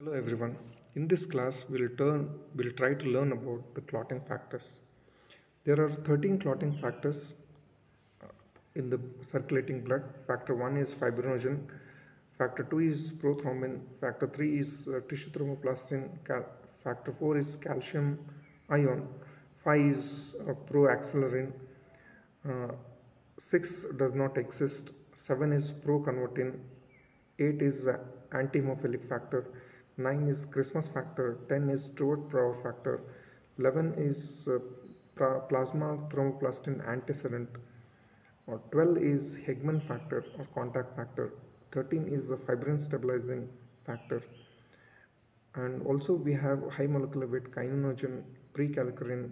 Hello everyone. In this class, we'll try to learn about the clotting factors. There are 13 clotting factors in the circulating blood. Factor 1 is fibrinogen. Factor 2 is prothrombin. Factor 3 is tissue thromboplastin. Factor 4 is calcium ion. 5 is proaxelerin. Uh, 6 does not exist. 7 is proconvertin. 8 is anti-hemophilic factor. 9 is Christmas factor. 10 is Stewart Power factor. 11 is plasma thromboplastin antecedent. 12 is Hegman factor or contact factor. 13 is the fibrin stabilizing factor. And also we have high molecular weight kininogen, precalcarin,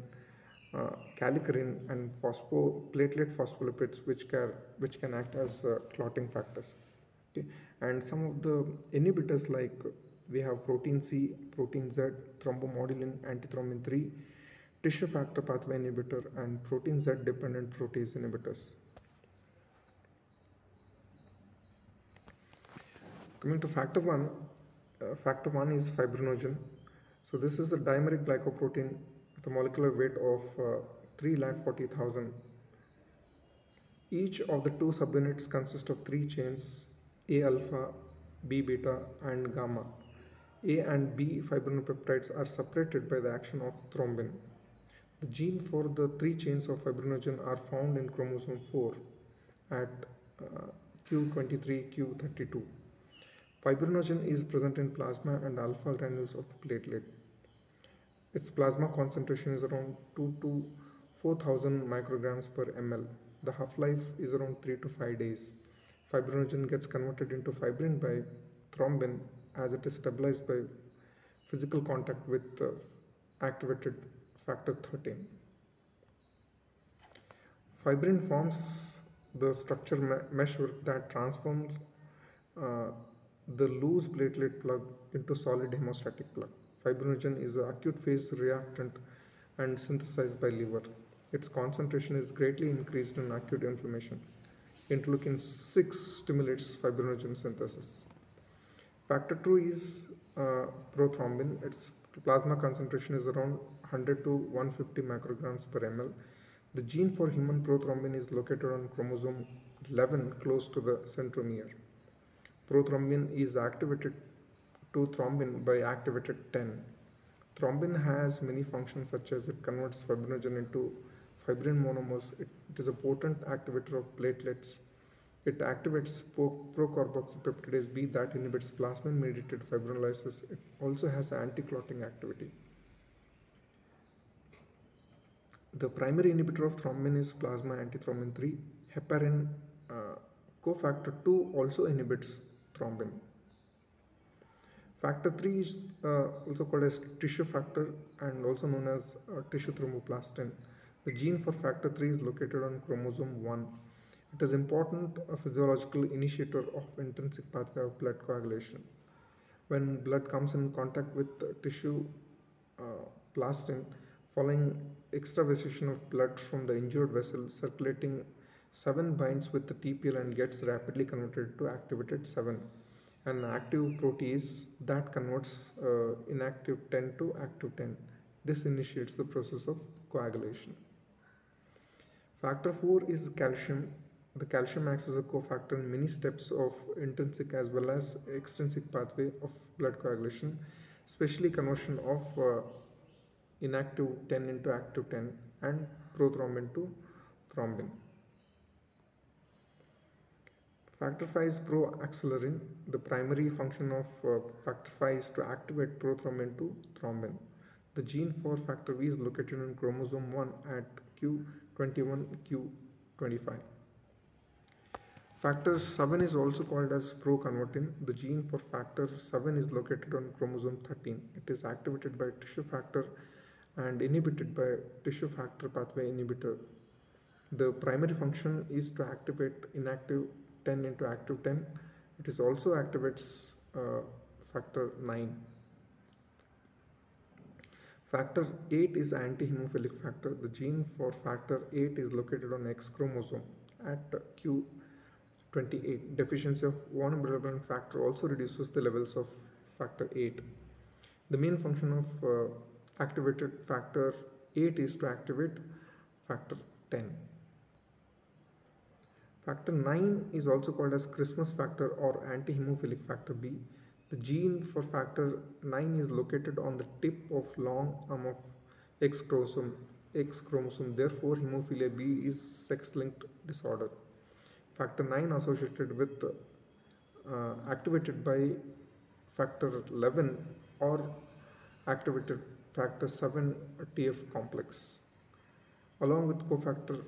calcarein, and platelet phospholipids, which can act as clotting factors. Okay. And some of the inhibitors, like we have protein C, protein Z, thrombomodulin, antithrombin 3, tissue factor pathway inhibitor, and protein Z dependent protease inhibitors. Coming to factor 1, factor 1 is fibrinogen. So this is a dimeric glycoprotein with a molecular weight of 3,40,000. Each of the two subunits consist of 3 chains: A alpha, B beta, and gamma. A and B fibrinopeptides are separated by the action of thrombin. The gene for the 3 chains of fibrinogen are found in chromosome 4 at Q23, Q32. Fibrinogen is present in plasma and alpha granules of the platelet. Its plasma concentration is around 2 to 4,000 micrograms per ml. The half-life is around 3 to 5 days. Fibrinogen gets converted into fibrin by thrombin as it is stabilized by physical contact with activated factor 13. Fibrin forms the structure meshwork that transforms the loose platelet plug into solid hemostatic plug. Fibrinogen is an acute phase reactant and synthesized by liver. Its concentration is greatly increased in acute inflammation. Interleukin 6 stimulates fibrinogen synthesis. Factor 2 is prothrombin. Its plasma concentration is around 100 to 150 micrograms per ml. The gene for human prothrombin is located on chromosome 11 close to the centromere. Prothrombin is activated to thrombin by activated 10. Thrombin has many functions, such as it converts fibrinogen into fibrin monomers. It is a potent activator of platelets. It activates procarboxypeptidase B that inhibits plasmin-mediated fibrinolysis. It also has anti-clotting activity. The primary inhibitor of thrombin is plasma antithrombin 3. Heparin cofactor 2 also inhibits thrombin. Factor 3 is also called as tissue factor and also known as tissue thromboplastin. The gene for factor 3 is located on chromosome 1. It is important physiological initiator of intrinsic pathway of blood coagulation. When blood comes in contact with tissue plastin, following extravasation of blood from the injured vessel, circulating 7 binds with the TPL and gets rapidly converted to activated 7, an active protease that converts inactive 10 to active 10. This initiates the process of coagulation. Factor 4 is calcium. The calcium acts as a cofactor in many steps of intrinsic as well as extrinsic pathway of blood coagulation, especially conversion of inactive 10 into active 10 and prothrombin to thrombin. Factor 5 is proaxelerin. The primary function of factor 5 is to activate prothrombin to thrombin. The gene for factor V is located on chromosome 1 at Q21, Q25. Factor 7 is also called as proconvertin. The gene for factor 7 is located on chromosome 13. It is activated by tissue factor and inhibited by tissue factor pathway inhibitor. The primary function is to activate inactive 10 into active 10. It is also activates factor 9. Factor 8 is anti-hemophilic factor. The gene for factor 8 is located on X chromosome at Q28. Deficiency of von Willebrand factor also reduces the levels of factor 8. The main function of activated factor 8 is to activate factor 10. Factor 9 is also called as Christmas factor or anti-hemophilic factor B. The gene for factor 9 is located on the tip of long arm of X chromosome. Therefore, hemophilia B is sex-linked disorder. Factor 9 associated with activated by factor 11 or activated factor 7 TF complex. Along with cofactor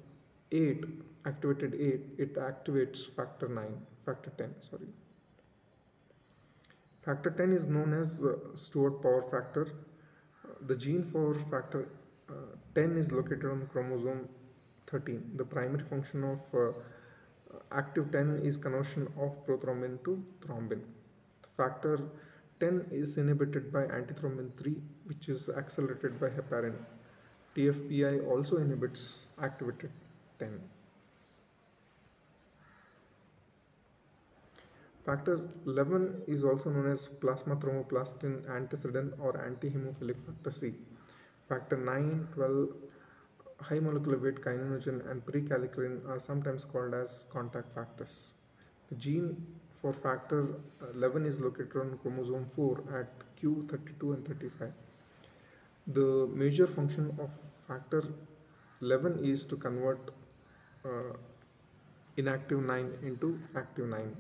8, activated 8, it activates factor 10, sorry. Factor 10 is known as Stewart power factor. The gene for factor 10 is located on chromosome 13. The primary function of active 10 is conversion of prothrombin to thrombin. Factor 10 is inhibited by antithrombin 3, which is accelerated by heparin. TFPI also inhibits activated 10. Factor 11 is also known as plasma thromboplastin antecedent or anti-hemophilic factor C. Factor 9, 12, high molecular weight kininogen and prekallikrein are sometimes called as contact factors. The gene for factor 11 is located on chromosome 4 at Q32 and 35. The major function of factor 11 is to convert inactive 9 into active 9.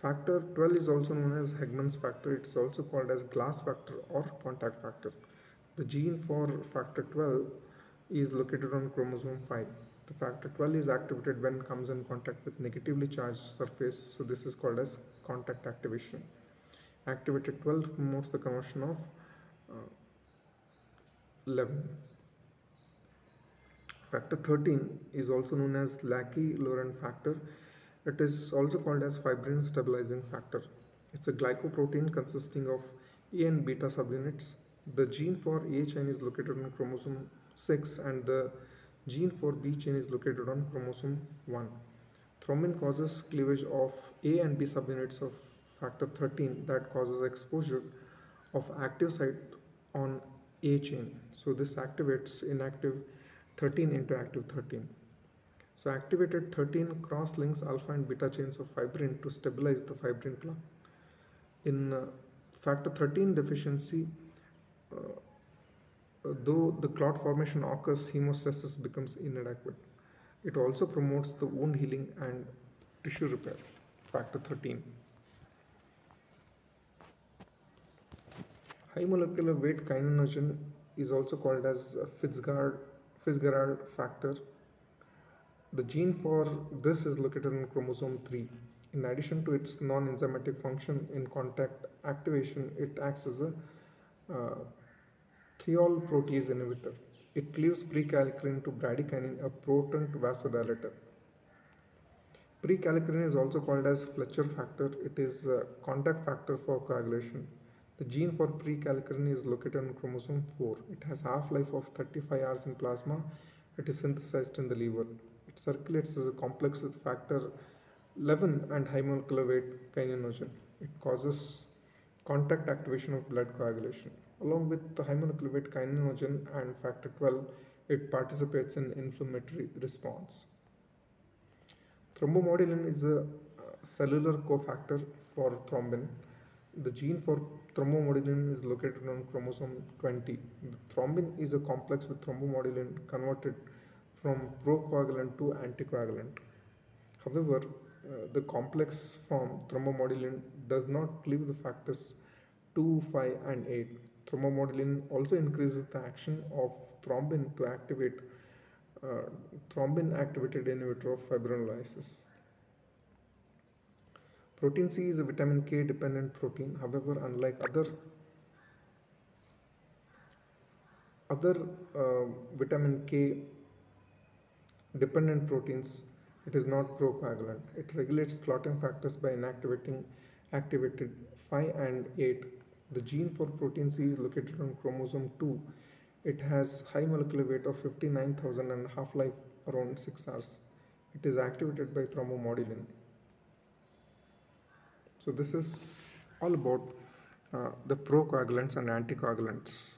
Factor 12 is also known as Hegman's factor. It is also called as glass factor or contact factor. The gene for factor 12 is located on chromosome 5. The factor 12 is activated when it comes in contact with negatively charged surface, so this is called as contact activation. Activated 12 promotes the conversion of 11. Factor 13 is also known as Lackey-Lauren factor. It is also called as fibrin stabilizing factor. It's a glycoprotein consisting of A and beta subunits. The gene for A chain is located on chromosome 6 and the gene for B chain is located on chromosome 1. Thrombin causes cleavage of A and B subunits of factor 13 that causes exposure of active site on A chain. So this activates inactive 13 into active 13. So activated 13 cross-links alpha and beta chains of fibrin to stabilize the fibrin clot. In factor 13 deficiency, though the clot formation occurs, hemostasis becomes inadequate. It also promotes the wound healing and tissue repair. Factor 13. High molecular weight kininogen is also called as Fitzgerald factor. The gene for this is located on chromosome 3. In addition to its non-enzymatic function in contact activation, it acts as a thiol protease inhibitor. It cleaves prekallikrein to bradykinin, a potent vasodilator. Prekallikrein is also called as Fletcher factor. It is a contact factor for coagulation. The gene for prekallikrein is located on chromosome 4. It has half-life of 35 hours in plasma. It is synthesized in the liver. It circulates as a complex with factor 11 and high molecular weight kininogen. It causes contact activation of blood coagulation. Along with the high molecular weight kininogen and factor 12, it participates in inflammatory response. Thrombomodulin is a cellular cofactor for thrombin. The gene for thrombomodulin is located on chromosome 20. The thrombin is a complex with thrombomodulin converted from procoagulant to anticoagulant. However, the complex form thrombomodulin does not cleave the factors 2, 5 and 8. Thrombomodulin also increases the action of thrombin to activate thrombin activated inhibitor of fibrinolysis. Protein C is a vitamin K dependent protein. However, unlike other vitamin K dependent proteins, it is not procoagulant. It regulates clotting factors by activated 5 and 8. The gene for protein C is located on chromosome 2. It has high molecular weight of 59,000 and half-life around 6 hours. It is activated by thrombomodulin. So this is all about the procoagulants and anticoagulants.